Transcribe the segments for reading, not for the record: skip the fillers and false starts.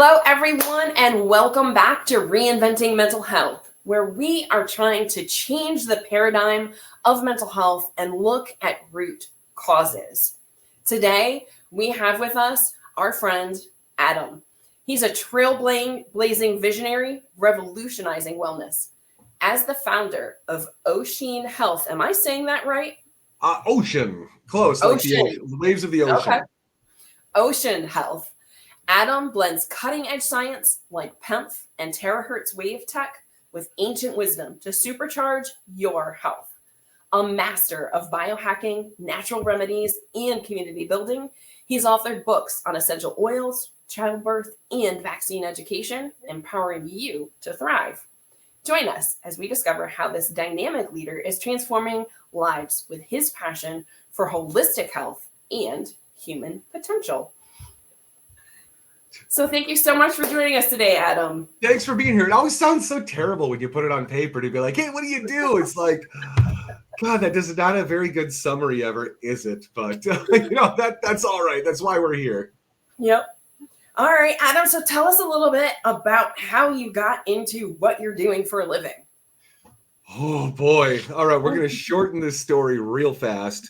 Hello, everyone, and welcome back to Reinventing Mental Health, where we are trying to change the paradigm of mental health and look at root causes. Today, we have with us our friend, Adam. He's a trailblazing visionary, revolutionizing wellness. As the founder of Oshien Health, am I saying that right? Ocean. Close, like the ocean, the waves of the ocean. Okay. Oshien Health. Adam blends cutting-edge science like PEMF and terahertz wave tech with ancient wisdom to supercharge your health. A master of biohacking, natural remedies, and community building, he's authored books on essential oils, childbirth, and vaccine education, empowering you to thrive. Join us as we discover how this dynamic leader is transforming lives with his passion for holistic health and human potential. So thank you so much for joining us today, Adam. Thanks for being here. It always sounds so terrible when you put it on paper to be like, hey, what do you do? It's like, God, that is not a very good summary ever, is it? But, that's all right. That's why we're here. Yep. All right, Adam, so tell us a little bit about how you got into what you're doing for a living. Oh, boy. All right, we're going to shorten this story real fast.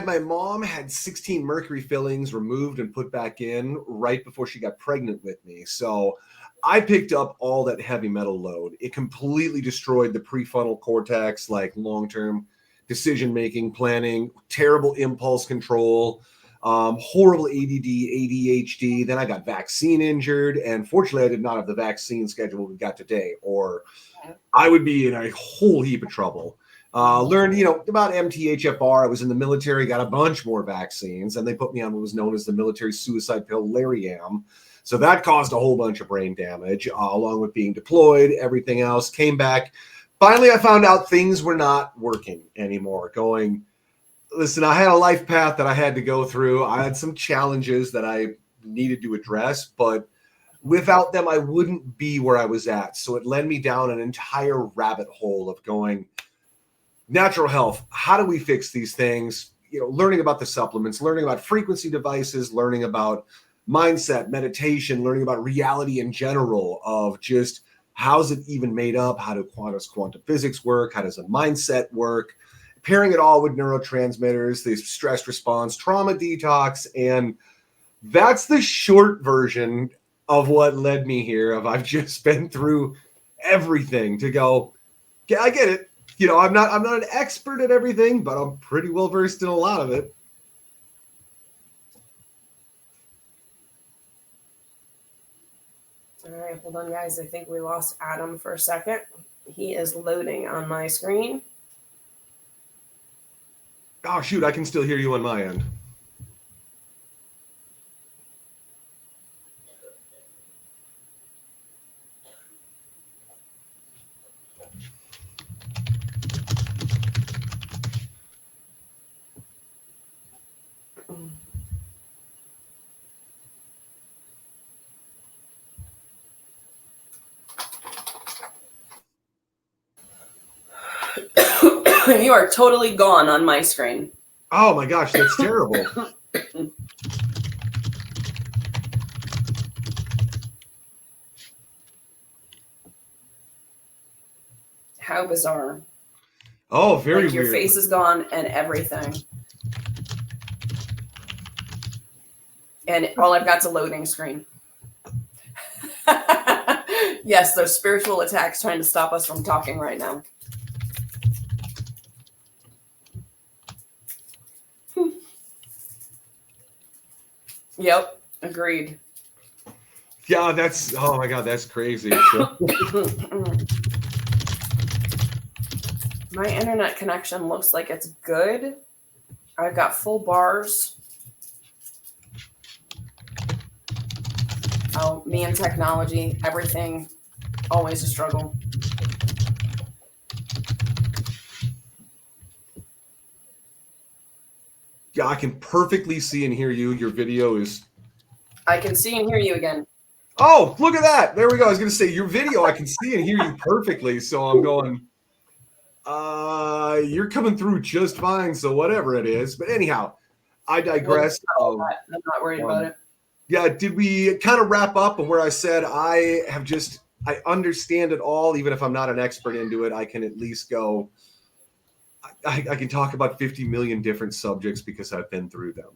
My mom had 16 mercury fillings removed and put back in right before she got pregnant with me. So I picked up all that heavy metal load. It completely destroyed the prefrontal cortex, like long-term decision-making, planning, terrible impulse control, horrible ADD, ADHD. Then I got vaccine injured. And fortunately, I did not have the vaccine schedule we got today, or I would be in a whole heap of trouble. Learned, about MTHFR. I was in the military, got a bunch more vaccines, and they put me on what was known as the military suicide pill, Lariam. So that caused a whole bunch of brain damage, along with being deployed, everything else. Came back. Finally, I found out things were not working anymore. Listen, I had a life path that I had to go through. I had some challenges that I needed to address, but without them, I wouldn't be where I was at. So it led me down an entire rabbit hole of going, natural health, how do we fix these things? Learning about the supplements, learning about frequency devices, learning about mindset, meditation, learning about reality in general, of just how's it even made up? How does quantum physics work? How does a mindset work? Pairing it all with neurotransmitters, the stress response, trauma detox. And that's the short version of what led me here. I've just been through everything to go, yeah, I get it. I'm not an expert at everything, but I'm pretty well versed in a lot of it. All right, hold on, guys. I think we lost Adam for a second. He is loading on my screen. Oh, shoot, I can still hear you on my end. You are totally gone on my screen. Oh my gosh, that's terrible. How bizarre. Oh, very weird. Your face is gone and everything. And all I've got's a loading screen. Yes, there's spiritual attacks trying to stop us from talking right now. Yep, agreed. Yeah, oh my God, that's crazy. My internet connection looks like it's good. I've got full bars. Oh, me and technology, everything, always a struggle. Yeah, I can perfectly see and hear you. Your video is... I can see and hear you again. Oh, look at that. There we go. I was going to say, your video, I can see and hear you perfectly. So I'm going, you're coming through just fine. So whatever it is. But anyhow, I digress. I'm not worried about it. Yeah, did we kind of wrap up where I said I understand it all, even if I'm not an expert into it, I can at least go, I can talk about 50 million different subjects because I've been through them.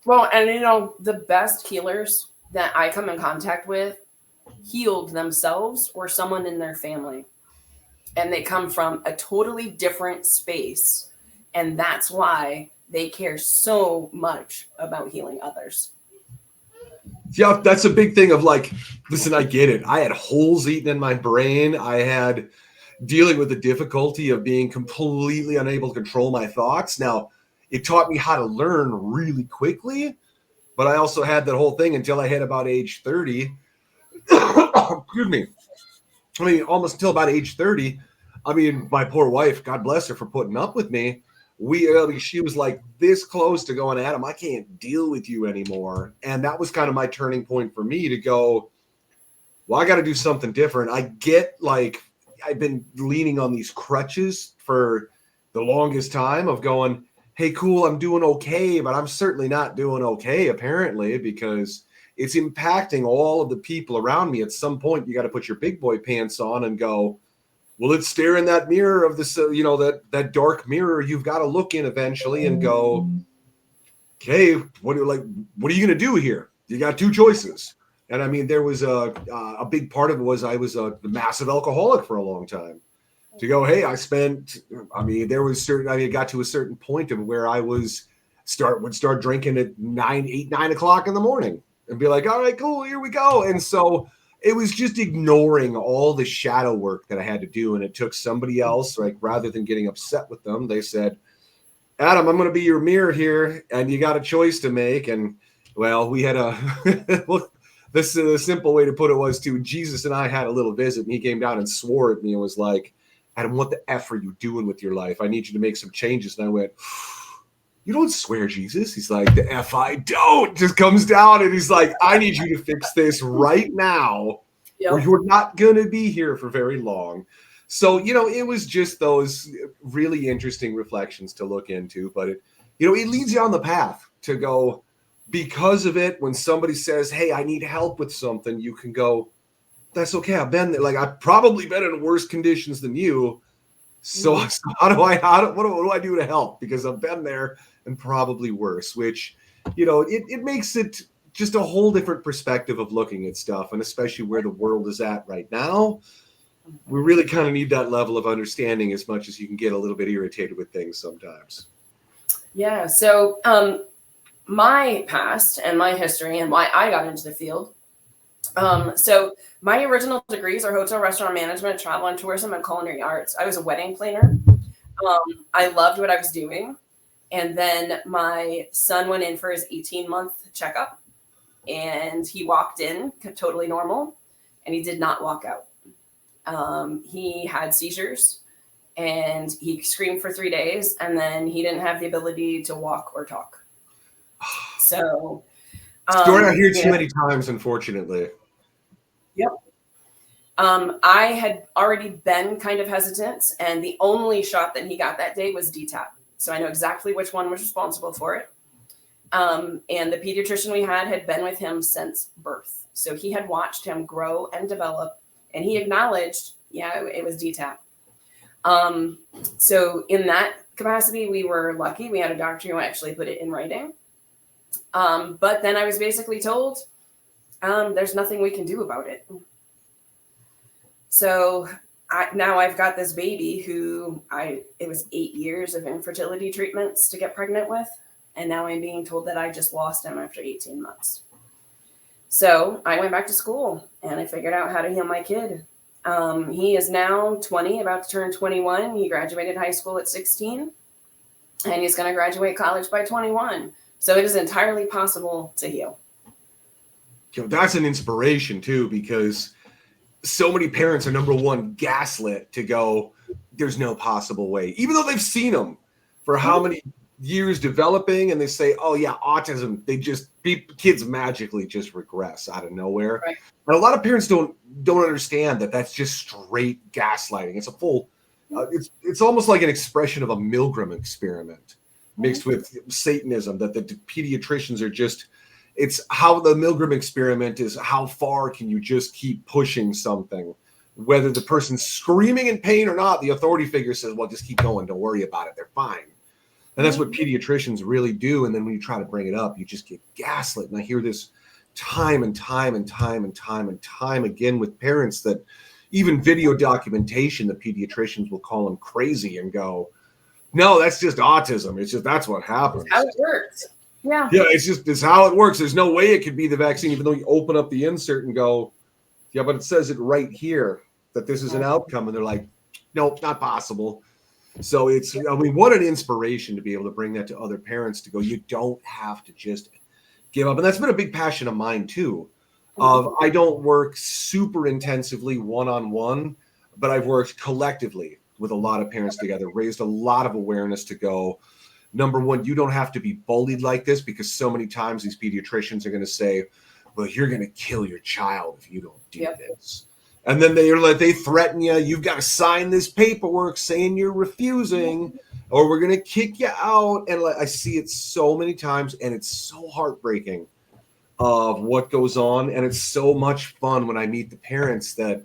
Well, and the best healers that I come in contact with healed themselves or someone in their family. And they come from a totally different space. And that's why they care so much about healing others. Yeah, that's a big thing of like, listen, I get it. I had holes eaten in my brain. I had dealing with the difficulty of being completely unable to control my thoughts. Now, it taught me how to learn really quickly, but I also had that whole thing until I hit about age 30. Excuse me. I mean, almost until about age 30. I mean, my poor wife, God bless her for putting up with me. She was like this close to going, Adam, I can't deal with you anymore. And that was kind of my turning point for me to go, well, I got to do something different. I get like, I've been leaning on these crutches for the longest time of going, hey, cool, I'm doing okay, but I'm certainly not doing okay, apparently, because it's impacting all of the people around me. At some point, you got to put your big boy pants on and go, well, let's stare in that mirror of this, that dark mirror you've got to look in eventually and go, okay, what are you going to do here? You got two choices. And I mean, there was a big part of it was I was a massive alcoholic for a long time. To go, hey, it got to a certain point of where I would start drinking at 9 o'clock in the morning and be like, all right, cool, here we go. And so it was just ignoring all the shadow work that I had to do. And it took somebody else, like, rather than getting upset with them, they said, Adam, I'm going to be your mirror here, and you got a choice to make. And well, we had the simple way to put it was Jesus and I had a little visit, and he came down and swore at me and was like, Adam, what the F are you doing with your life? I need you to make some changes. And I went, you don't swear, Jesus. He's like, the F I don't. Just comes down and he's like, I need you to fix this right now, or you're not going to be here for very long. So, it was just those really interesting reflections to look into, but it leads you on the path to go, because of it, when somebody says, hey, I need help with something, you can go, that's okay. I've been there. Like, I've probably been in worse conditions than you. So what do I do to help? Because I've been there and probably worse, which, it makes it just a whole different perspective of looking at stuff. And especially where the world is at right now, we really kind of need that level of understanding as much as you can get a little bit irritated with things sometimes. Yeah. So my past and my history and why I got into the field. So my original degrees are hotel restaurant management, travel and tourism, and culinary arts. I was a wedding planner. I loved what I was doing. And then my son went in for his 18-month checkup, and he walked in totally normal, and he did not walk out. He had seizures, and he screamed for 3 days, and then he didn't have the ability to walk or talk. So story I hear too many times, unfortunately. Yep. I had already been kind of hesitant, and the only shot that he got that day was DTaP. So I know exactly which one was responsible for it. And the pediatrician we had been with him since birth. So he had watched him grow and develop, and he acknowledged, it was DTaP. So in that capacity, we were lucky. We had a doctor who actually put it in writing. But then I was basically told, there's nothing we can do about it. So now I've got this baby who it was 8 years of infertility treatments to get pregnant with. And now I'm being told that I just lost him after 18 months. So I went back to school and I figured out how to heal my kid. He is now 20, about to turn 21. He graduated high school at 16, and he's going to graduate college by 21. So it is entirely possible to heal. That's an inspiration too, because so many parents are, number one, gaslit to go, there's no possible way, even though they've seen them for how many years developing, and they say, oh yeah, autism, kids magically just regress out of nowhere. Right. And a lot of parents don't understand that that's just straight gaslighting. It's a full it's almost like an expression of a Milgram experiment mixed with Satanism, that the pediatricians are just it's how the Milgram experiment is, how far can you just keep pushing something? Whether the person's screaming in pain or not, the authority figure says, well, just keep going. Don't worry about it. They're fine. And that's what pediatricians really do. And then when you try to bring it up, you just get gaslit. And I hear this time and time and time and time and time again with parents that even video documentation, the pediatricians will call them crazy and go, no, that's just autism. It's just, that's what happens. How it works. Yeah. Yeah, it's how it works. There's no way it could be the vaccine, even though you open up the insert and go, yeah, but it says it right here that this is an outcome. And they're like, nope, not possible. So it's, I mean, what an inspiration to be able to bring that to other parents to go, you don't have to just give up. And that's been a big passion of mine too. I don't work super intensively one-on-one, but I've worked collectively with a lot of parents together, raised a lot of awareness to go, number one, you don't have to be bullied like this, because so many times these pediatricians are going to say, well, you're going to kill your child if you don't do this. And then they threaten you. You've got to sign this paperwork saying you're refusing, or we're going to kick you out. And I see it so many times, and it's so heartbreaking of what goes on. And it's so much fun when I meet the parents that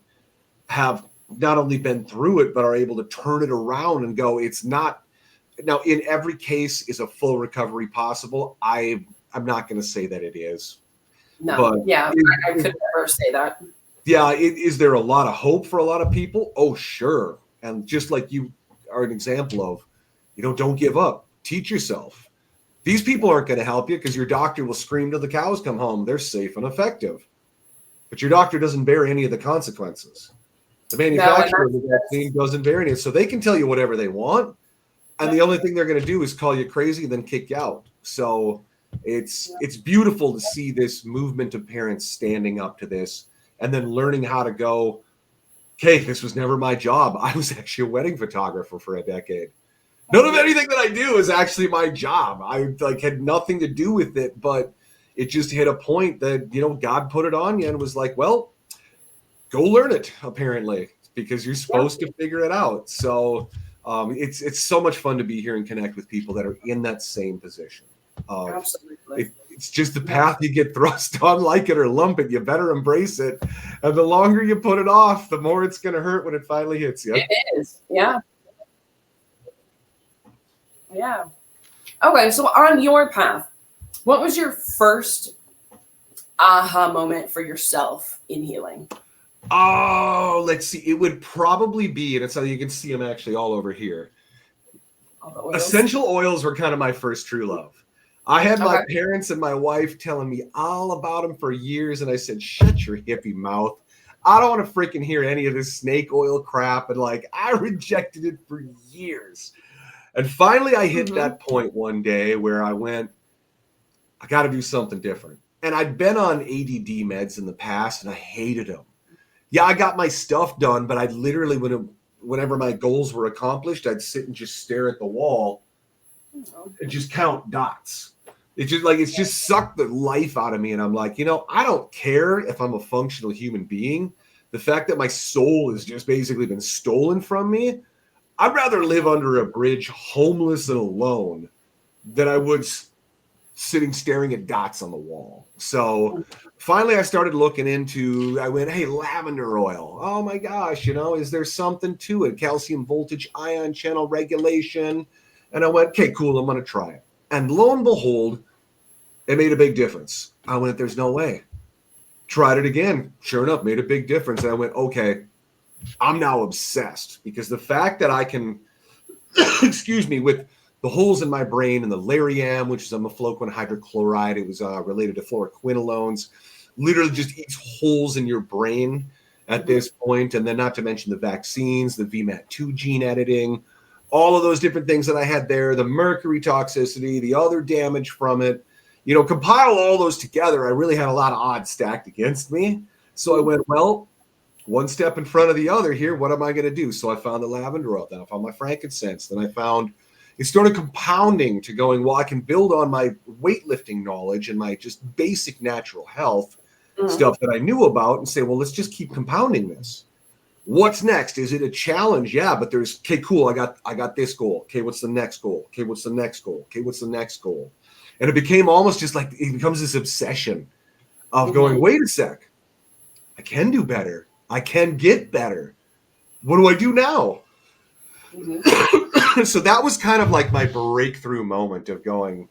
have not only been through it, but are able to turn it around and go, it's not. Now, in every case, is a full recovery possible? I'm not going to say that it is. No, but I could never say that. Yeah, is there a lot of hope for a lot of people? Oh, sure. And just like you are an example of, don't give up. Teach yourself. These people aren't going to help you because your doctor will scream till the cows come home. They're safe and effective. But your doctor doesn't bear any of the consequences. The manufacturer of the vaccine doesn't bear any. So they can tell you whatever they want. And the only thing they're going to do is call you crazy and then kick you out. So it's beautiful to see this movement of parents standing up to this and then learning how to go, okay, this was never my job. I was actually a wedding photographer for a decade. None of anything that I do is actually my job. I had nothing to do with it, but it just hit a point that, God put it on you and was like, well, go learn it, apparently, because you're supposed to figure it out. So it's so much fun to be here and connect with people that are in that same position. Absolutely. It's just the path you get thrust on, like it or lump it. You better embrace it. And the longer you put it off, the more it's going to hurt when it finally hits you. It is. Yeah. Yeah. Okay. So on your path, what was your first aha moment for yourself in healing? Oh, let's see. It would probably be, and it's how you can see them actually all over here. Essential oils were kind of my first true love. I had my parents and my wife telling me all about them for years, and I said, shut your hippie mouth. I don't want to freaking hear any of this snake oil crap. And I rejected it for years. And finally, I hit that point one day where I went, I got to do something different. And I'd been on ADD meds in the past, and I hated them. Yeah, I got my stuff done, but I'd literally, whenever my goals were accomplished, I'd sit and just stare at the wall and just count dots. It's just sucked the life out of me. And I'm like, I don't care if I'm a functional human being. The fact that my soul has just basically been stolen from me, I'd rather live under a bridge homeless and alone than I would sitting staring at dots on the wall. So finally I started looking into, I went, hey, lavender oil. Oh my gosh, is there something to it? Calcium voltage ion channel regulation. And I went, okay, cool, I'm going to try it. And lo and behold, it made a big difference. I went, there's no way. Tried it again. Sure enough, made a big difference. And I went, okay, I'm now obsessed, because the fact that I can, excuse me, with the holes in my brain and the Lariam, which is a mefloquine hydrochloride, it was related to fluoroquinolones, literally just eats holes in your brain at this point. And then not to mention the vaccines, the VMAT2 gene editing, all of those different things that I had there, the mercury toxicity, the other damage from it, compile all those together. I really had a lot of odds stacked against me. So I went, well, one step in front of the other here. What am I going to do? So I found the lavender oil. Then I found my frankincense. Then I found it started compounding to going, well, I can build on my weightlifting knowledge and my just basic natural health stuff that I knew about and say, well, let's just keep compounding this. What's next? Is it a challenge? Yeah, but okay, cool. I got this goal. Okay, what's the next goal? Okay, what's the next goal? Okay, what's the next goal? And it became almost just like it becomes this obsession of going, wait a sec, I can do better. I can get better. What do I do now? So that was kind of like my breakthrough moment of going,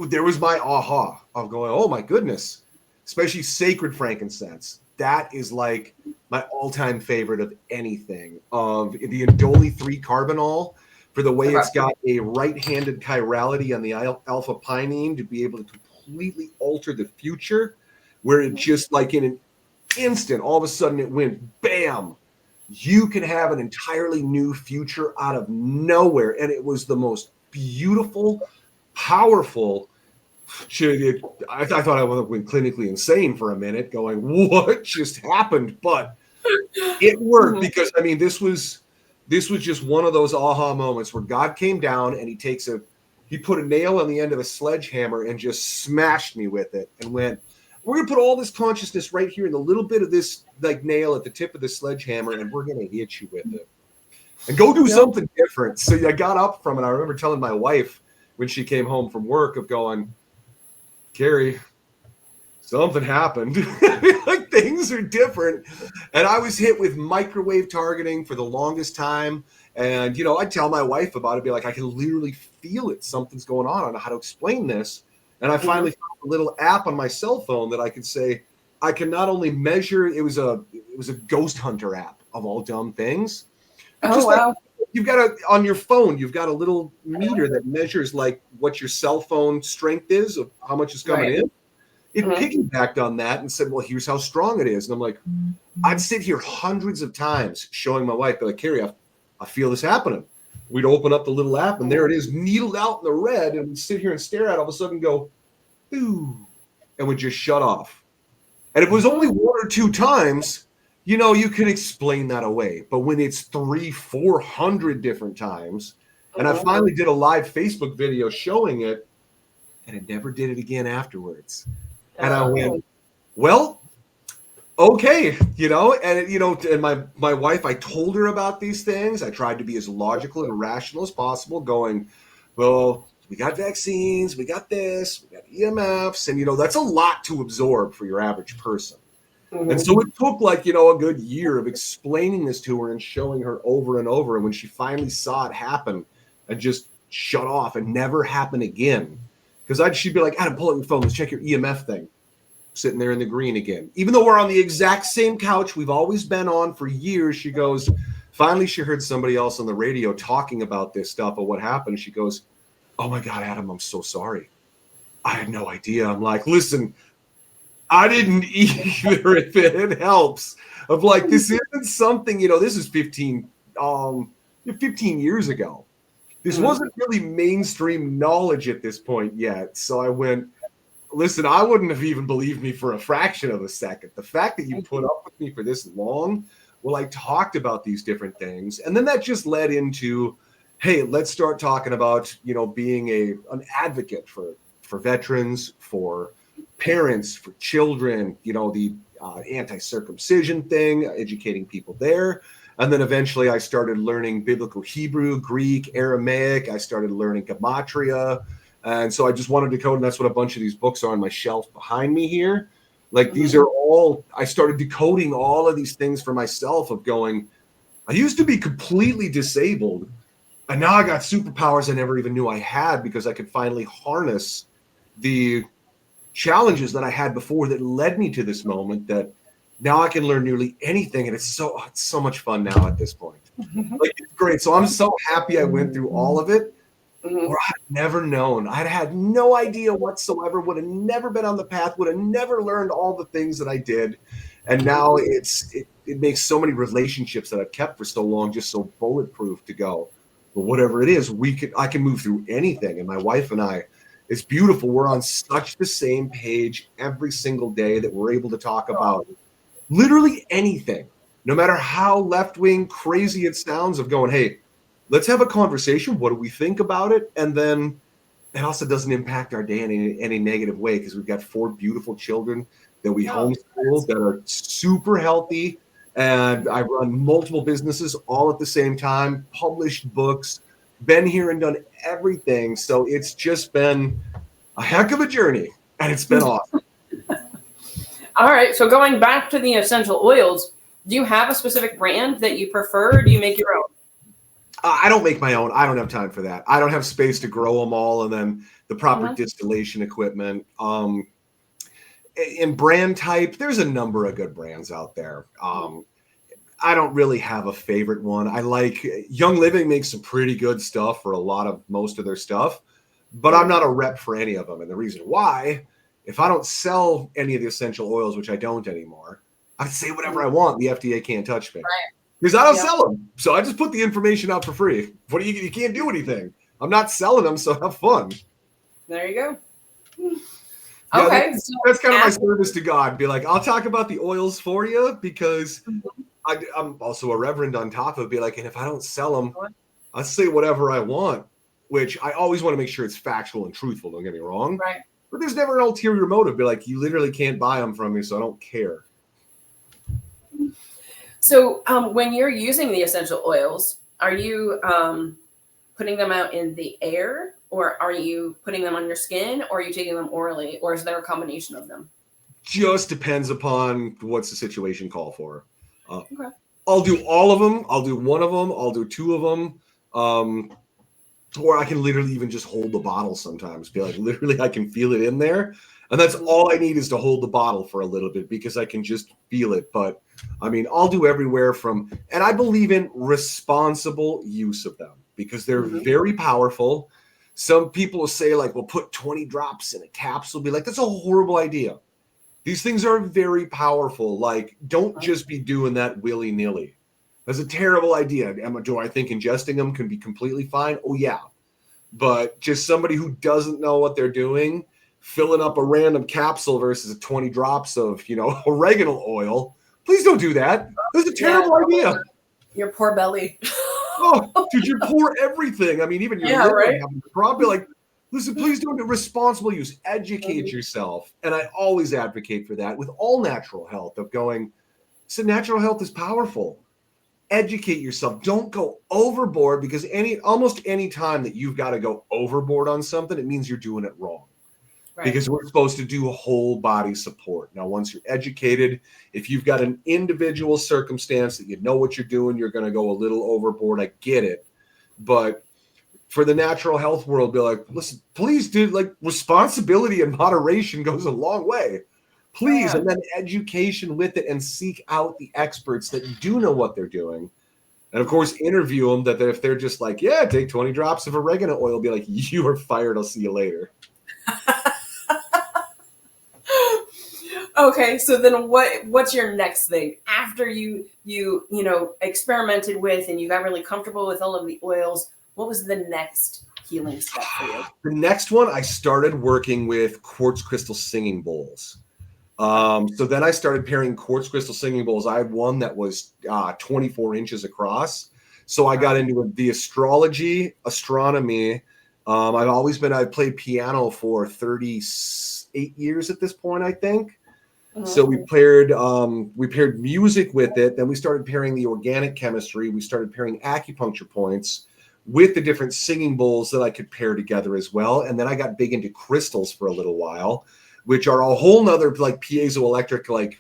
there was my aha of going, oh my goodness, especially sacred frankincense. That is like my all-time favorite of anything. Of the Indole 3-carbinol, for the way it's got a right-handed chirality on the alpha pinene to be able to completely alter the future, where it just like in an instant, all of a sudden it went bam. You can have an entirely new future out of nowhere. And it was the most beautiful, powerful. I thought I went clinically insane for a minute, going, what just happened? But it worked because, I mean, this was just one of those aha moments where God came down and he put a nail on the end of a sledgehammer and just smashed me with it and went, we're going to put all this consciousness right here in the little bit of this like nail at the tip of the sledgehammer, and we're going to hit you with it and go do something different. So I got up from it. I remember telling my wife when she came home from work of going, Carrie, something happened. Like things are different. And I was hit with microwave targeting for the longest time. And, you know, I'd tell my wife about it, be like, I can literally feel it. Something's going on. I don't know how to explain this. And I finally found a little app on my cell phone that I could say, I can not only measure, it was a ghost hunter app of all dumb things. Oh, just wow. like, you've got on your phone, you've got a little meter that measures like what your cell phone strength is of how much is coming in. It piggybacked on that and said, well, here's how strong it is. And I'm like, I'd sit here hundreds of times showing my wife, be like, Carrie, I feel this happening. We'd open up the little app and there it is, needled out in the red, and we'd sit here and stare at it, all of a sudden go, ooh, and would just shut off. And if it was only 1 or 2 times, you know, you can explain that away. But when it's 300-400 different times, and I finally did a live Facebook video showing it, and it never did it again afterwards. And I went, well, okay, you know, and you know, and my wife, I told her about these things. I tried to be as logical and rational as possible, going, well, we got vaccines, we got this, we got EMFs, and you know, that's a lot to absorb for your average person. And so it took like, you know, a good year of explaining this to her and showing her over and over. And when she finally saw it happen and just shut off and never happen again, because she'd be like, Adam, pull out your phone, let's check your EMF thing. Sitting there in the green again. Even though we're on the exact same couch we've always been on for years, she goes, finally she heard somebody else on the radio talking about this stuff of what happened. She goes, oh my God, Adam, I'm so sorry. I had no idea. I'm like, listen, I didn't either, if it helps. Of like, this isn't something, you know, this is 15 years ago. This wasn't really mainstream knowledge at this point yet. So I went, listen, I wouldn't have even believed me for a fraction of a second. The fact that you put up with me for this long, well, I talked about these different things. And then that just led into, hey, let's start talking about, you know, being an advocate for veterans, for parents, for children, you know, the anti-circumcision thing, educating people there. And then eventually I started learning biblical Hebrew, Greek, Aramaic. I started learning Gematria. And so I just wanted to code, and that's what a bunch of these books are on my shelf behind me here. Like these are all, I started decoding all of these things for myself of going, I used to be completely disabled, and now I got superpowers I never even knew I had because I could finally harness the challenges that I had before that led me to this moment that now I can learn nearly anything. And it's so much fun now at this point. Like, it's great. So I'm so happy I went through all of it. Or I'd never known. I'd had no idea whatsoever, would have never been on the path, would have never learned all the things that I did. And now it makes so many relationships that I've kept for so long just so bulletproof to go. But whatever it is, I can move through anything. And my wife and I, it's beautiful. We're on such the same page every single day that we're able to talk about literally anything, no matter how left-wing crazy it sounds, of going, hey, let's have a conversation. What do we think about it? And then it also doesn't impact our day in any negative way because we've got 4 beautiful children that we homeschool that are super healthy. And I run multiple businesses all at the same time, published books, been here and done everything. So it's just been a heck of a journey, and it's been awesome. All right. So going back to the essential oils, do you have a specific brand that you prefer, or do you make your own? I don't make my own. I don't have time for that. I don't have space to grow them all, and then the proper distillation equipment. In brand type, there's a number of good brands out there. I don't really have a favorite one. I like Young Living makes some pretty good stuff for most of their stuff, but I'm not a rep for any of them. And the reason why, if I don't sell any of the essential oils, which I don't anymore, I say whatever I want. The FDA can't touch me because I don't sell them. So I just put the information out for free. You can't do anything. I'm not selling them, so have fun. There you go. Yeah, okay. That's kind of my service to God. Be like, I'll talk about the oils for you because I'm also a reverend on top of it. Be like, and if I don't sell them, I'll say whatever I want, which I always want to make sure it's factual and truthful. Don't get me wrong. Right. But there's never an ulterior motive. Be like, you literally can't buy them from me, so I don't care. So when you're using the essential oils, are you putting them out in the air, or are you putting them on your skin, or are you taking them orally, or is there a combination of them? Just depends upon what's the situation call for. Okay. I'll do all of them. I'll do one of them. I'll do two of them. Or I can literally even just hold the bottle sometimes. Be like, literally, I can feel it in there. And that's all I need is to hold the bottle for a little bit because I can just feel it. But I mean, I'll do everywhere from, and I believe in responsible use of them because they're very powerful. Some people will say like, we'll put 20 drops in a capsule. Be like, that's a horrible idea. These things are very powerful. Like, don't just be doing that willy-nilly. That's a terrible idea. Do I think ingesting them can be completely fine? Oh, yeah. But just somebody who doesn't know what they're doing, filling up a random capsule versus 20 drops of, oregano oil, please don't do that. That's a terrible idea. Your poor belly. Oh, dude, you pour everything. I mean, even your liver right. having a problem. Be like, listen, please don't do responsible use. Educate yourself. And I always advocate for that with all natural health of going, so natural health is powerful. Educate yourself. Don't go overboard because almost any time that you've got to go overboard on something, it means you're doing it wrong. Right. Because we're supposed to do a whole body support. Now, once you're educated, if you've got an individual circumstance that you know what you're doing, you're going to go a little overboard. I get it. But for the natural health world, be like, listen, please do, like, responsibility and moderation goes a long way. Please, and then education with it and seek out the experts that do know what they're doing. And, of course, interview them that if they're just like, yeah, take 20 drops of oregano oil, be like, you are fired. I'll see you later. Okay, so then what's your next thing after you experimented with and you got really comfortable with all of the oils? What was the next healing step for you? The next one, I started working with quartz crystal singing bowls. So then I started pairing quartz crystal singing bowls. I had one that was 24 inches across. So I got into the astronomy. I've played piano for 38 years at this point, I think. So we paired music with it. Then we started pairing the organic chemistry. We started pairing acupuncture points with the different singing bowls that I could pair together as well. And then I got big into crystals for a little while, which are a whole nother like piezoelectric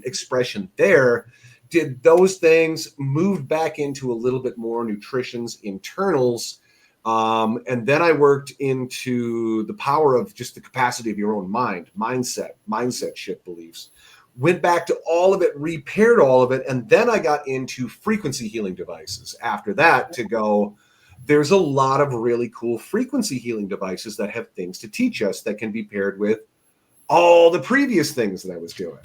expression there. Did those things, moved back into a little bit more nutrition's internals. And then I worked into the power of just the capacity of your own mindset shift beliefs. Went back to all of it, repaired all of it, and then I got into frequency healing devices. After that, to go, there's a lot of really cool frequency healing devices that have things to teach us that can be paired with all the previous things that I was doing.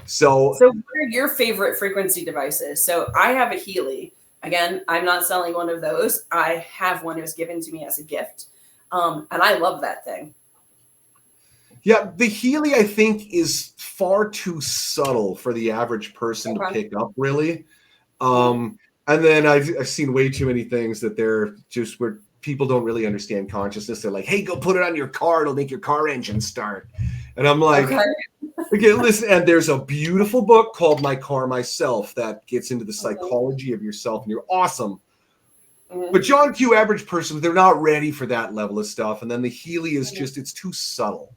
So what are your favorite frequency devices? So I have a Healy. Again, I'm not selling one of those. I have one that was given to me as a gift. And I love that thing. Yeah, the Healy, I think, is far too subtle for the average person to pick up, really. And then I've seen way too many things that they're just where people don't really understand consciousness. They're like, hey, go put it on your car. It'll make your car engine start. And I'm like, okay, listen. And there's a beautiful book called My Car, Myself that gets into the psychology of yourself, and you're awesome. Mhm. But John Q average person, they're not ready for that level of stuff. And then the Healy is Mhm. just, it's too subtle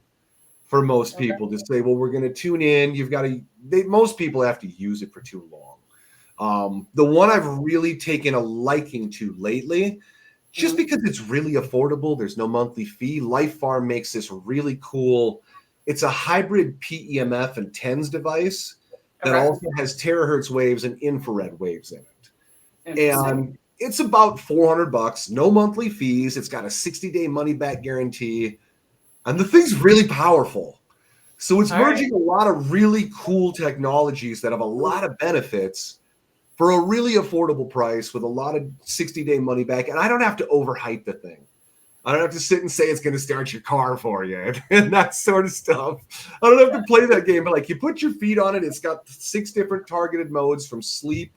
for most Okay. people to say, well, we're going to tune in. You've got to, most people have to use it for too long. The one I've really taken a liking to lately, just Mhm. because it's really affordable, there's no monthly fee. Life Farm makes this really cool. It's a hybrid PEMF and TENS device that Okay. also has terahertz waves and infrared waves in it. Interesting. And it's about $400, no monthly fees. It's got a 60-day money back guarantee. And the thing's really powerful. So it's All right. merging a lot of really cool technologies that have a lot of benefits for a really affordable price with a lot of 60-day money back. And I don't have to overhype the thing. I don't have to sit and say it's going to start your car for you and that sort of stuff. I don't have to play that game. But like, you put your feet on it. It's got 6 different targeted modes, from sleep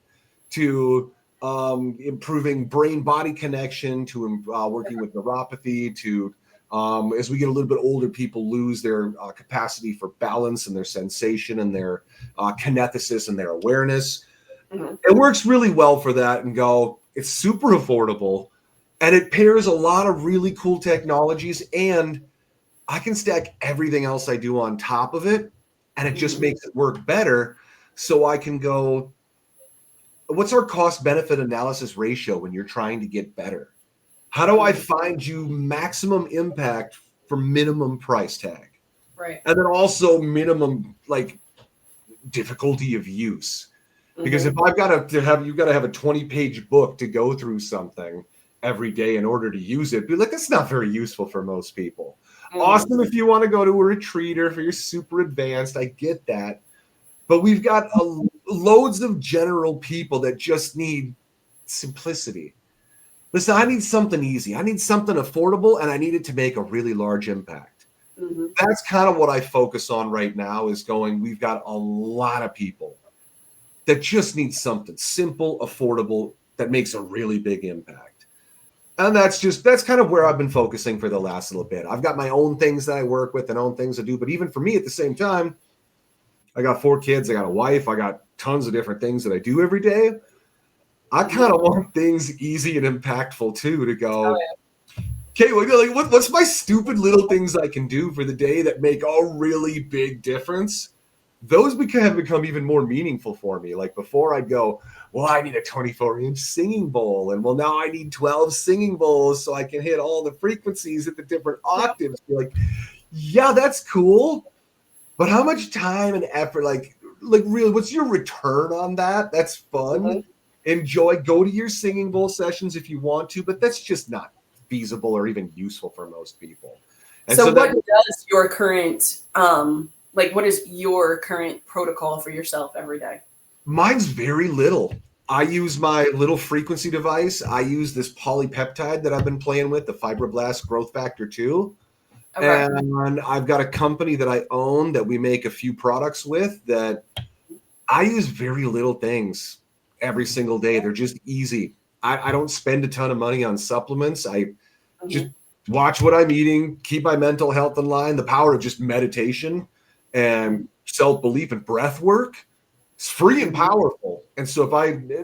to improving brain-body connection to working with neuropathy to as we get a little bit older, people lose their capacity for balance and their sensation and their kinethesis and their awareness. Mhm. It works really well for that. And it's super affordable, and it pairs a lot of really cool technologies, and I can stack everything else I do on top of it, and it just Mhm. makes it work better. So I can go, what's our cost benefit analysis ratio when you're trying to get better? How do I find you maximum impact for minimum price tag? Right. And then also minimum like difficulty of use. Because if Mhm. I've got to have, you've got to have a 20-page book to go through something every day in order to use it, be like, that's not very useful for most people. Mhm. Awesome if you want to go to a retreat or if you're super advanced, I get that. But we've got loads of general people that just need simplicity. Listen, I need something easy. I need something affordable, and I need it to make a really large impact. Mhm. That's kind of what I focus on right now, is going, we've got a lot of people that just need something simple, affordable, that makes a really big impact. And that's kind of where I've been focusing for the last little bit. I've got my own things that I work with and own things I do. But even for me at the same time, I got 4 kids, I got a wife, I got tons of different things that I do every day. I kind of want things easy and impactful too, to Oh go, okay, what's my stupid little things I can do for the day that make a really big difference? Those have become even more meaningful for me. Like before, I'd go, well, I need a 24-inch singing bowl. And well, now I need 12 singing bowls so I can hit all the frequencies at the different yeah. octaves. You're like, yeah, that's cool. But how much time and effort, like really, what's your return on that? That's fun. Mhm. Enjoy, go to your singing bowl sessions if you want to, but that's just not feasible or even useful for most people. And So so what that does your current what is your current protocol for yourself every day? mine's very little. I use my little frequency device. I use this polypeptide that I've been playing with, the fibroblast growth factor 2. Okay. And I've got a company that I own that we make a few products with that I use very little things every single day. They're just easy. I don't spend a ton of money on supplements. I just Mhm. watch what I'm eating, keep my mental health in line. The power of just meditation and self-belief and breath work. It's free and Mhm. powerful. And so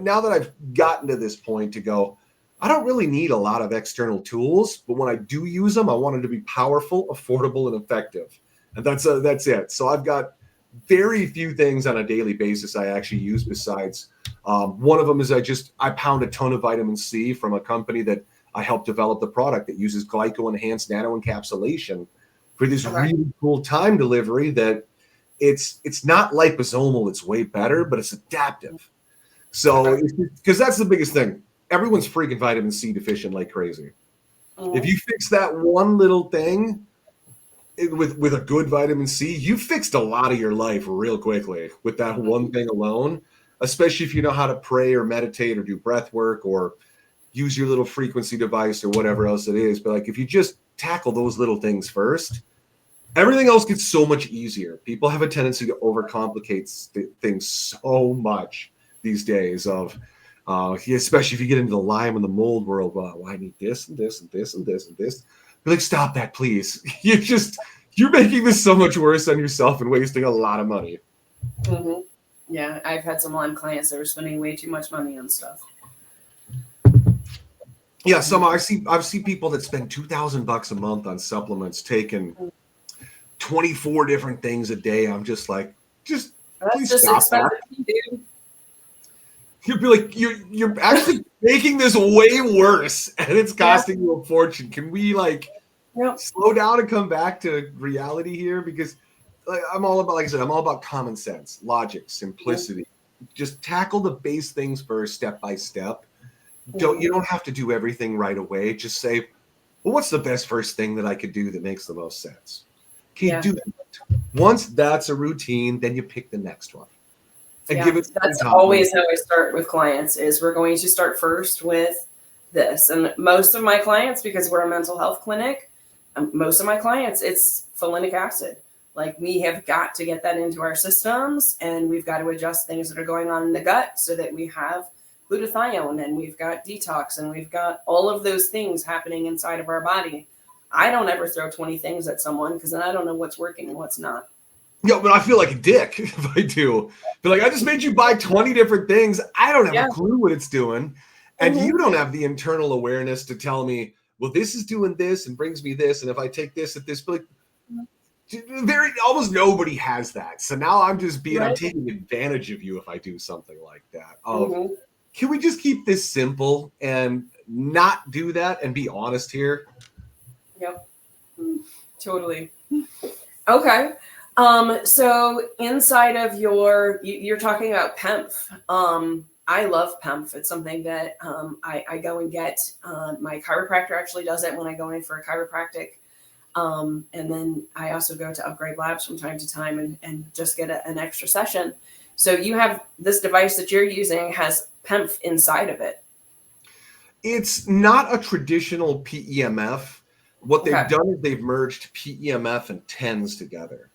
now that I've gotten to this point to go, I don't really need a lot of external tools, but when I do use them, I want them to be powerful, affordable, and effective. And that's it. So I've got very few things on a daily basis I actually use besides one of them is I pound a ton of vitamin C from a company that I helped develop the product that uses glyco-enhanced nanoencapsulation for this Okay. really cool time delivery that it's not liposomal, it's way better, but it's adaptive. So Okay. because that's the biggest thing. Everyone's freaking vitamin C deficient like crazy. If Mhm. you fix that one little thing with a good vitamin C, you fixed a lot of your life real quickly with that one thing alone, especially if you know how to pray or meditate or do breath work or use your little frequency device or whatever else it is. But like if you just tackle those little things first, everything else gets so much easier. People have a tendency to overcomplicate things so much these days. Especially if you get into the Lyme and the mold world. Well, I need this and this and this and this and this. Be like, stop that, please. You're making this so much worse on yourself and wasting a lot of money. Mhm. Yeah, I've had some Lyme clients that were spending way too much money on stuff. Yeah, some I've seen people that spend $2,000 a month on supplements, taking 24 different things a day. I'm just like, just That's please just stop that. expensive, dude. You'd be like, you're actually making this way worse, and it's Yeah. costing you a fortune. Can we like Yep. slow down and come back to reality here? Because like, I'm all about, like I said, I'm all about common sense, logic, simplicity. Just tackle the base things first, step by step. You don't have to do everything right away. Just say, well, what's the best first thing that I could do that makes the most sense? Can you Yeah. do that? Once that's a routine, then you pick the next one and give Yeah. it some That's time. always how I start with clients is we're going to start first with this. And most of my clients, because we're a mental health clinic, most of my clients, it's folinic acid. Like we have got to get that into our systems and we've got to adjust things that are going on in the gut so that we have glutathione and we've got detox and we've got all of those things happening inside of our body. I don't ever throw 20 things at someone because then I don't know what's working and what's not. Yeah, but I feel like a dick if I do. Be like, I just made you buy 20 different things. I don't have Yeah. a clue what it's doing. And you don't have the internal awareness to tell me, well, this is doing this and brings me this. And if I take this at this, but like, almost nobody has that. So now I'm taking advantage of you if I do something like that. Can we just keep this simple and not do that and be honest here? Yep. Totally. Okay. So inside of you're talking about PEMF. I love PEMF. It's something that I go and get. My chiropractor actually does it when I go in for a chiropractic. And then I also go to Upgrade Labs from time to time and just get an extra session. So you have this device that you're using has PEMF inside of it. It's not a traditional PEMF. What they've Okay. done is they've merged PEMF and TENS together.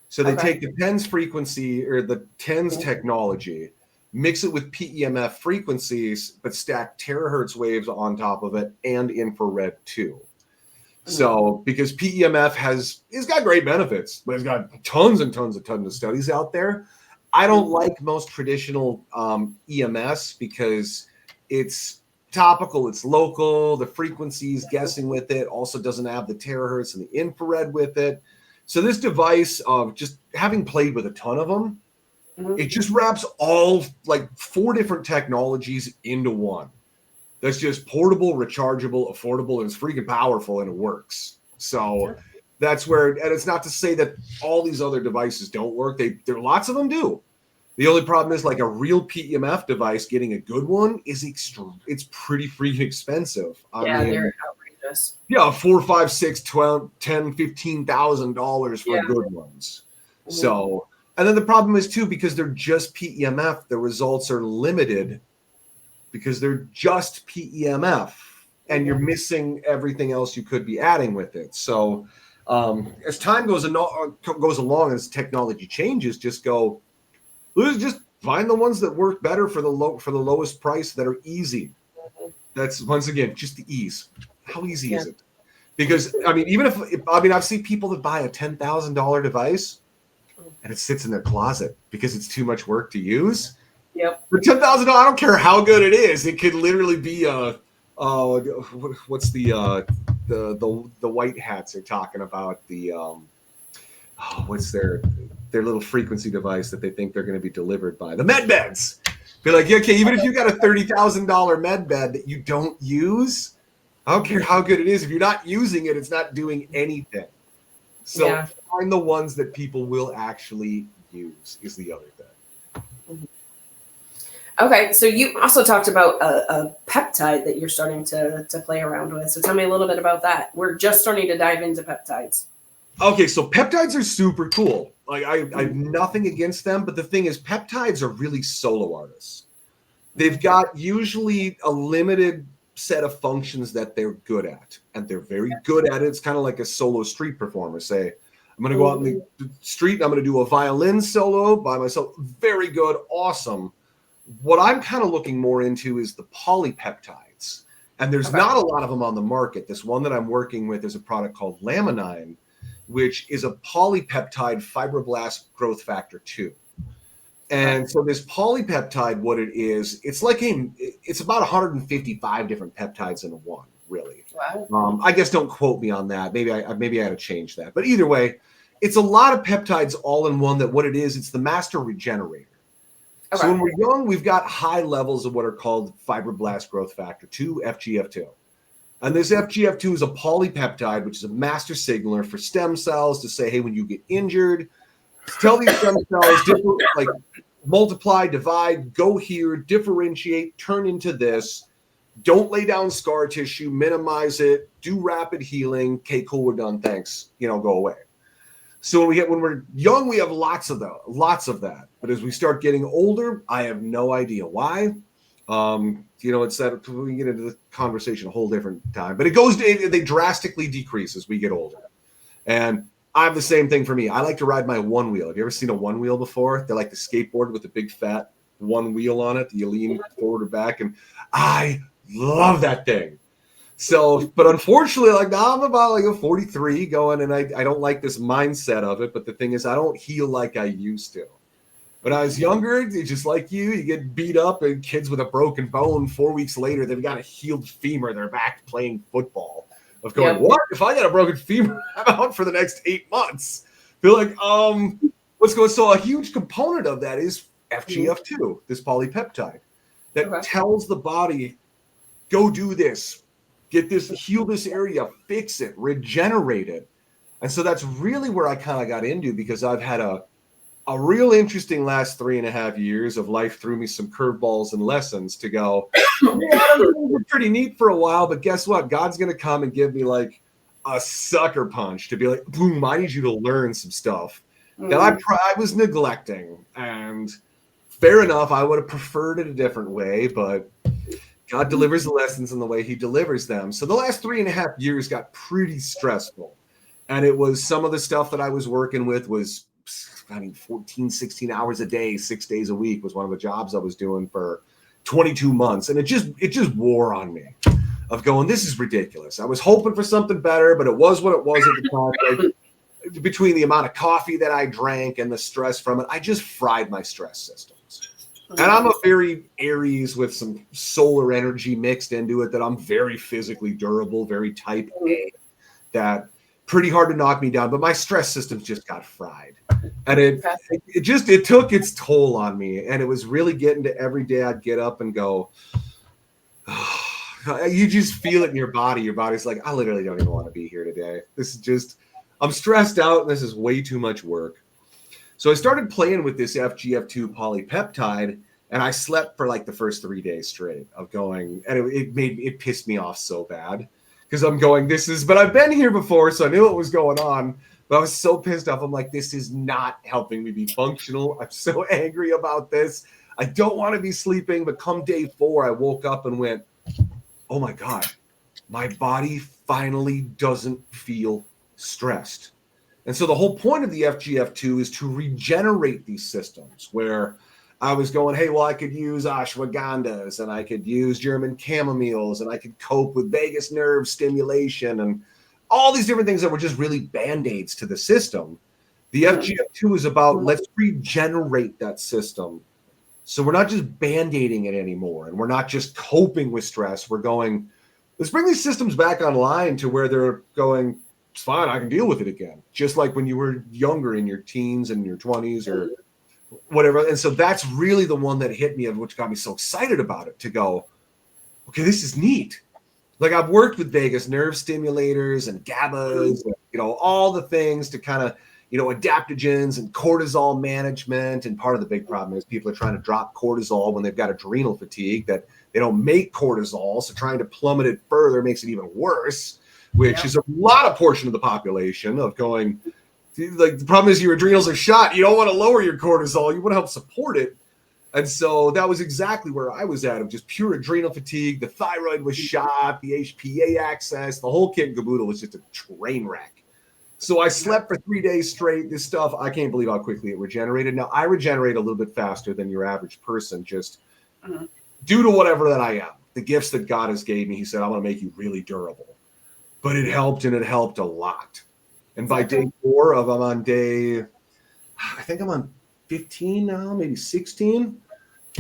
So they take the TENS frequency or the TENS technology, mix it with PEMF frequencies, but stack terahertz waves on top of it and infrared too. So because PEMF it's got great benefits, but it's got tons of studies out there. I don't like most traditional EMS because it's topical, it's local, the frequencies guessing with it also doesn't have the terahertz and the infrared with it. So this device of just having played with a ton of them, it just wraps all like 4 different technologies into one. That's just portable, rechargeable, affordable, and it's freaking powerful and it works. So that's where, and it's not to say that all these other devices don't work. There lots of them do. The only problem is like a real PEMF device, getting a good one is extreme. It's pretty freaking expensive. I mean, They're outrageous. Yeah, $4, 5, 6, 12, 10, $15,000 for good ones. So, and then the problem is too, because they're just PEMF, the results are limited because they're just PEMF and you're missing everything else you could be adding with it. So as time goes along, as technology changes, let's just find the ones that work better for the lowest price that are easy. That's once again, just the ease. How easy is it? Because I mean, I've seen people that buy a $10,000 device and it sits in their closet because it's too much work to use. Yep. For $10,000, I don't care how good it is. It could literally be what's the white hats are talking about, what's their little frequency device that they think they're going to be delivered by, the med beds. Be like, okay, even if you got a $30,000 med bed that you don't use, I don't care how good it is. If you're not using it, it's not doing anything. So find the ones that people will actually use is the other thing. Okay, so you also talked about a peptide that you're starting to play around with. So tell me a little bit about that. We're just starting to dive into peptides. Okay, so peptides are super cool. Like I have nothing against them, but the thing is, peptides are really solo artists. They've got usually a limited set of functions that they're good at, and they're very good at it. It's kind of like a solo street performer. Say, I'm going to go out in the street and I'm going to do a violin solo by myself. Very good, awesome. What I'm kind of looking more into is the polypeptides, and there's not a lot of them on the market. This one that I'm working with is a product called Laminine, which is a polypeptide fibroblast growth factor 2. And so this polypeptide, what it is, it's it's about 155 different peptides in one, really. Wow. I guess don't quote me on that. Maybe I got to change that. But either way, it's a lot of peptides all in one. That what it is, it's the master regenerator. Okay. So when we're young, we've got high levels of what are called fibroblast growth factor 2, FGF2. And this FGF2 is a polypeptide, which is a master signaler for stem cells to say, hey, when you get injured, tell these stem cells, like multiply, divide, go here, differentiate, turn into this. Don't lay down scar tissue, minimize it, do rapid healing. Okay, cool, we're done. Thanks. Go away. So when we're young, we have lots of that. But as we start getting older, I have no idea why. It's that we can get into the conversation a whole different time. But they drastically decrease as we get older. And I have the same thing for me. I like to ride my one wheel. Have you ever seen a one wheel before? They're like the skateboard with the big fat one wheel on it. You lean forward or back, and I love that thing. So, but unfortunately, like now I'm about like a 43 going, and I don't like this mindset of it. But the thing is, I don't heal like I used to. When I was younger, just like you get beat up, and kids with a broken bone, 4 weeks later, they've got a healed femur. They're back playing football. Of going, what? If I got a broken femur, I'm out for the next 8 months. Feel like, what's going? So a huge component of that is FGF2, this polypeptide that tells the body, go do this, get this, heal this area, fix it, regenerate it. And so that's really where I kind of got into, because I've had a real interesting last 3.5 years of life. Threw me some curveballs and lessons to go, we're pretty neat for a while, but guess what? God's going to come and give me like a sucker punch to be like, boom, I need you to learn some stuff that I was neglecting. And fair enough, I would have preferred it a different way, but God delivers the lessons in the way he delivers them. So the last 3.5 years got pretty stressful. And it was some of the stuff that I was working with was, 14, 16 hours a day, 6 days a week was one of the jobs I was doing for 22 months. And it just wore on me of going, this is ridiculous. I was hoping for something better, but it was what it was at the time. Like, between the amount of coffee that I drank and the stress from it, I just fried my stress systems. And I'm a very Aries with some solar energy mixed into it, that I'm very physically durable, very type A, that pretty hard to knock me down, but my stress systems just got fried. And it took its toll on me. And it was really getting to every day I'd get up and go, you just feel it in your body. Your body's like, I literally don't even want to be here today. This is just, I'm stressed out and this is way too much work. So I started playing with this FGF2 polypeptide, and I slept for like the first 3 days straight of going, and it pissed me off so bad. Because I'm going, but I've been here before, so I knew what was going on. But I was so pissed off. I'm like, this is not helping me be functional. I'm so angry about this. I don't want to be sleeping. But come day 4, I woke up and went, oh my God, my body finally doesn't feel stressed. And so the whole point of the FGF2 is to regenerate these systems, where I was going, hey, well, I could use ashwagandhas, and I could use German chamomiles, and I could cope with vagus nerve stimulation, and all these different things that were just really band-aids to the system. The FGF2 is about, let's regenerate that system. So we're not just band-aiding it anymore, and we're not just coping with stress. We're going, let's bring these systems back online to where they're going, it's fine, I can deal with it again. Just like when you were younger, in your teens and your 20s or whatever. And so that's really the one that hit me, which got me so excited about it, to go, okay, this is neat. Like, I've worked with vagus nerve stimulators and GABAs, and, all the things to kind of, adaptogens and cortisol management. And part of the big problem is people are trying to drop cortisol when they've got adrenal fatigue, that they don't make cortisol. So trying to plummet it further makes it even worse, which is a lot of portion of the population of going, like, the problem is your adrenals are shot. You don't want to lower your cortisol. You want to help support it. And so that was exactly where I was at, of just pure adrenal fatigue. The thyroid was shot, the HPA axis, the whole kit and caboodle was just a train wreck. So I slept for 3 days straight. This stuff, I can't believe how quickly it regenerated. Now, I regenerate a little bit faster than your average person, just due to whatever that I am. The gifts that God has gave me, he said, I want to make you really durable. But it helped, and it helped a lot. And by day 4 I'm on day, I think I'm on 15 now, maybe 16.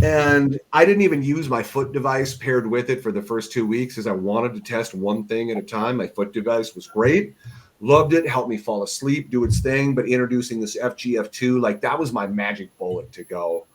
And I didn't even use my foot device paired with it for the first 2 weeks because I wanted to test one thing at a time. My foot device was great. Loved it, helped me fall asleep, do its thing. But introducing this FGF2, like that was my magic bullet to go,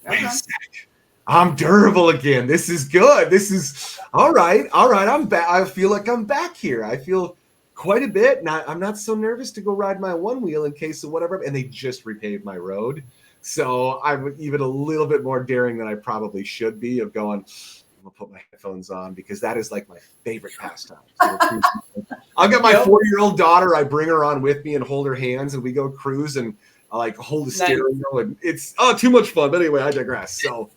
wait a sec, I'm durable again. This is good. This is all right. All right. I'm back. I feel like I'm back here. I feel quite a bit. I'm not so nervous to go ride my one wheel in case of whatever. And they just repaved my road. So I'm even a little bit more daring than I probably should be of going, I'm going to put my headphones on because that is like my favorite pastime. I've got my 4-year-old daughter. I bring her on with me and hold her hands and we go cruise and I like hold the stereo and it's too much fun. But anyway, I digress. So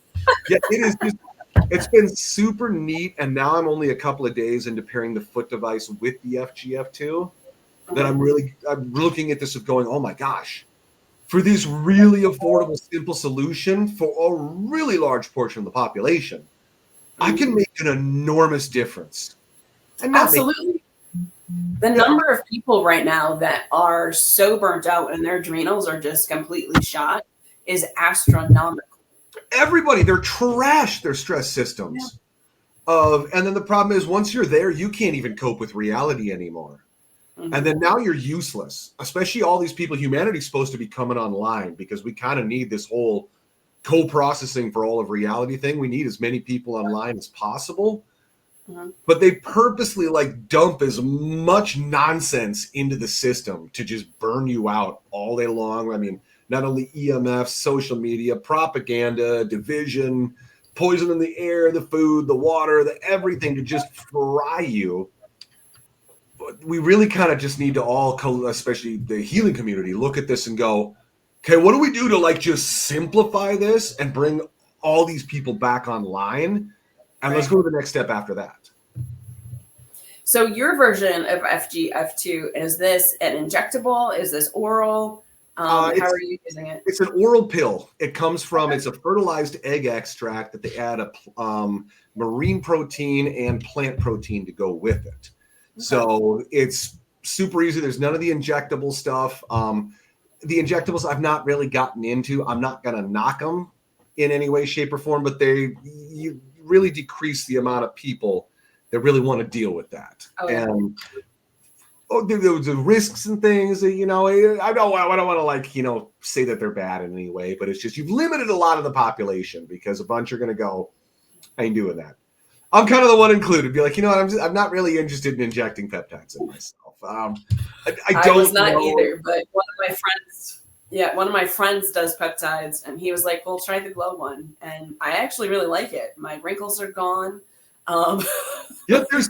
yeah, it's been super neat. And now I'm only a couple of days into pairing the foot device with the FGF2 that I'm looking at this of going, oh my gosh, for this really affordable, simple solution for a really large portion of the population, I can make an enormous difference. And absolutely. The number of people right now that are so burnt out and their adrenals are just completely shot is astronomical. Everybody, they're trash, their stress systems. And then the problem is once you're there, you can't even cope with reality anymore. And then now you're useless, especially all these people. Humanity's supposed to be coming online because we kind of need this whole co-processing for all of reality thing. We need as many people online as possible. But they purposely like dump as much nonsense into the system to just burn you out all day long. I mean, not only EMF, social media, propaganda, division, poison in the air, the food, the water, the everything to just fry you. We really kind of just need to all, especially the healing community, look at this and go, okay, what do we do to like just simplify this and bring all these people back online? And let's go to the next step after that. So your version of FGF2, is this an injectable? Is this oral? How are you using it? It's an oral pill. It comes from, it's a fertilized egg extract that they add a marine protein and plant protein to go with it. So it's super easy. There's none of the injectable stuff. The injectables I've not really gotten into. I'm not going to knock them in any way, shape, or form, but you really decrease the amount of people that really want to deal with that. And the risks and things that, I don't want to like, say that they're bad in any way, but it's just you've limited a lot of the population because a bunch are going to go, I ain't doing that. I'm kind of the one included. Be like, I'm not really interested in injecting peptides in myself. I was not either, but one of my friends does peptides, and he was like, "Well, try the glow one," and I actually really like it. My wrinkles are gone. Yeah, there's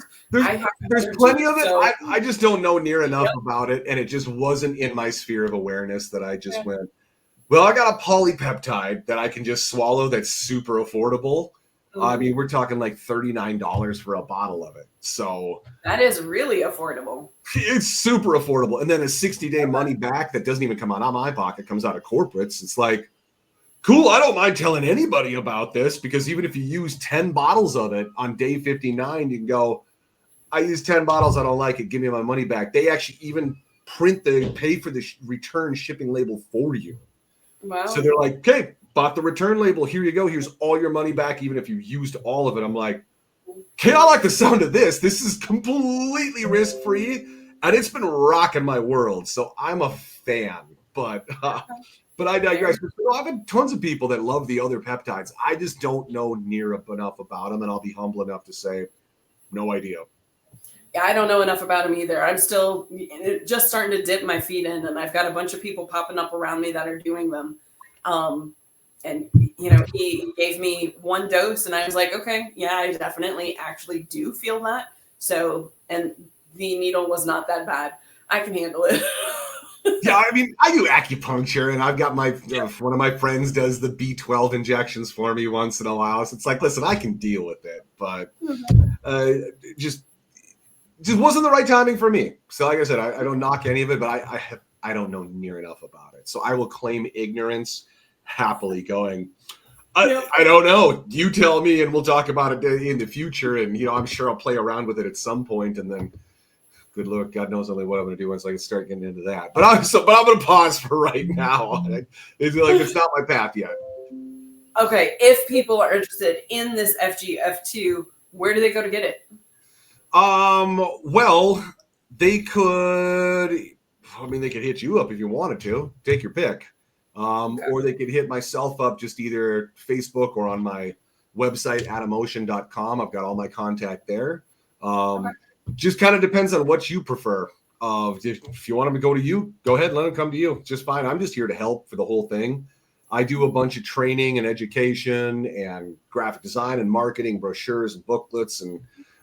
plenty of it. So, I just don't know near enough about it, and it just wasn't in my sphere of awareness that I just went, well, I got a polypeptide that I can just swallow that's super affordable. I mean, we're talking like $39 for a bottle of it. So that is really affordable. It's super affordable. And then a 60-day money back that doesn't even come out of my pocket, comes out of corporates. It's like, cool, I don't mind telling anybody about this because even if you use 10 bottles of it on day 59, you can go, I used 10 bottles, I don't like it, give me my money back. They actually even pay for the return shipping label for you. Wow. So they're like, okay, bought the return label. Here you go. Here's all your money back, even if you used all of it. I'm like, okay, I like the sound of this. This is completely risk-free, and it's been rocking my world. So I'm a fan. But I digress. I've had tons of people that love the other peptides. I just don't know near enough about them, and I'll be humble enough to say, no idea. Yeah, I don't know enough about them either. I'm still just starting to dip my feet in, and I've got a bunch of people popping up around me that are doing them. And, he gave me one dose and I was like, okay, yeah, I definitely actually do feel that. So, and the needle was not that bad. I can handle it. Yeah, I mean, I do acupuncture and I've got one of my friends does the B12 injections for me once in a while. So it's like, listen, I can deal with it, but just wasn't the right timing for me. So like I said, I don't knock any of it, but I don't know near enough about it. So I will claim ignorance happily going, I don't know. You tell me and we'll talk about it in the future. And, I'm sure I'll play around with it at some point and then good Lord, God knows only what I'm going to do once I can start getting into that. But I'm going to pause for right now. It's not my path yet. Okay, if people are interested in this FGF2, where do they go to get it? Well, they could. I mean, they could hit you up if you wanted to. Take your pick. Okay. Or they could hit myself up just either Facebook or on my website, adamoshien.com. I've got all my contact there. Okay. Just kind of depends on what you prefer. If you want them to go to you, go ahead, let them come to you. Just fine. I'm just here to help for the whole thing. I do a bunch of training and education and graphic design and marketing, brochures and booklets and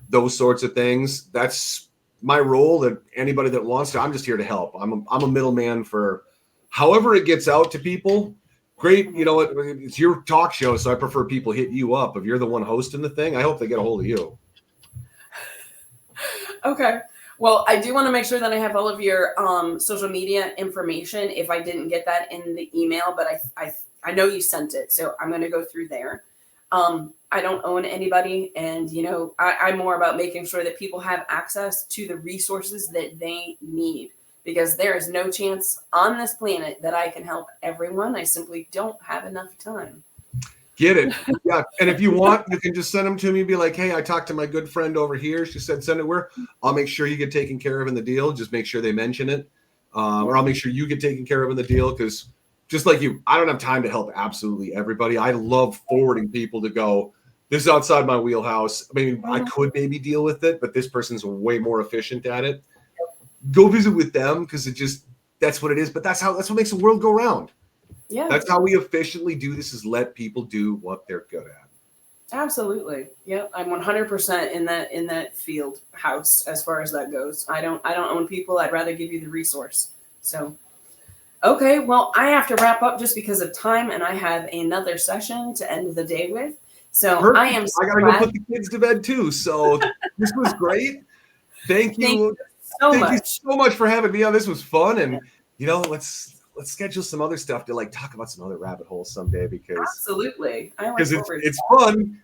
those sorts of things. That's my role. That anybody that wants to, I'm just here to help. I'm a middleman for however it gets out to people. Great. You know, it's your talk show, so I prefer people hit you up. If you're the one hosting the thing, I hope they get a hold of you. Okay. Well, I do want to make sure that I have all of your social media information if I didn't get that in the email, but I know you sent it, so I'm going to go through there. I don't own anybody, and, you know, I'm more about making sure that people have access to the resources that they need, because there is no chance on this planet that I can help everyone. I simply don't have enough time. Get it. Yeah. And if you want, you can just send them to me and be like, hey, I talked to my good friend over here. She said, send it where. I'll make sure you get taken care of in the deal. Just make sure they mention it. Or I'll make sure you get taken care of in the deal. Because just like you, I don't have time to help absolutely everybody. I love forwarding people to go, this is outside my wheelhouse. I mean, I could maybe deal with it, but this person's way more efficient at it. Go visit with them, because that's what it is. But that's what makes the world go round. Yeah. That's how we efficiently do this, is let people do what they're good at. Absolutely. Yeah. I'm 100% in that field house as far as that goes. I don't own people. I'd rather give you the resource. So, okay. Well, I have to wrap up just because of time, and I have another session to end the day with. So Perfect. I gotta go put the kids to bed too. So this was great. Thank you so much for having me on. This was fun. And you know, let's schedule some other stuff to like talk about some other rabbit holes someday, because absolutely, it's fun.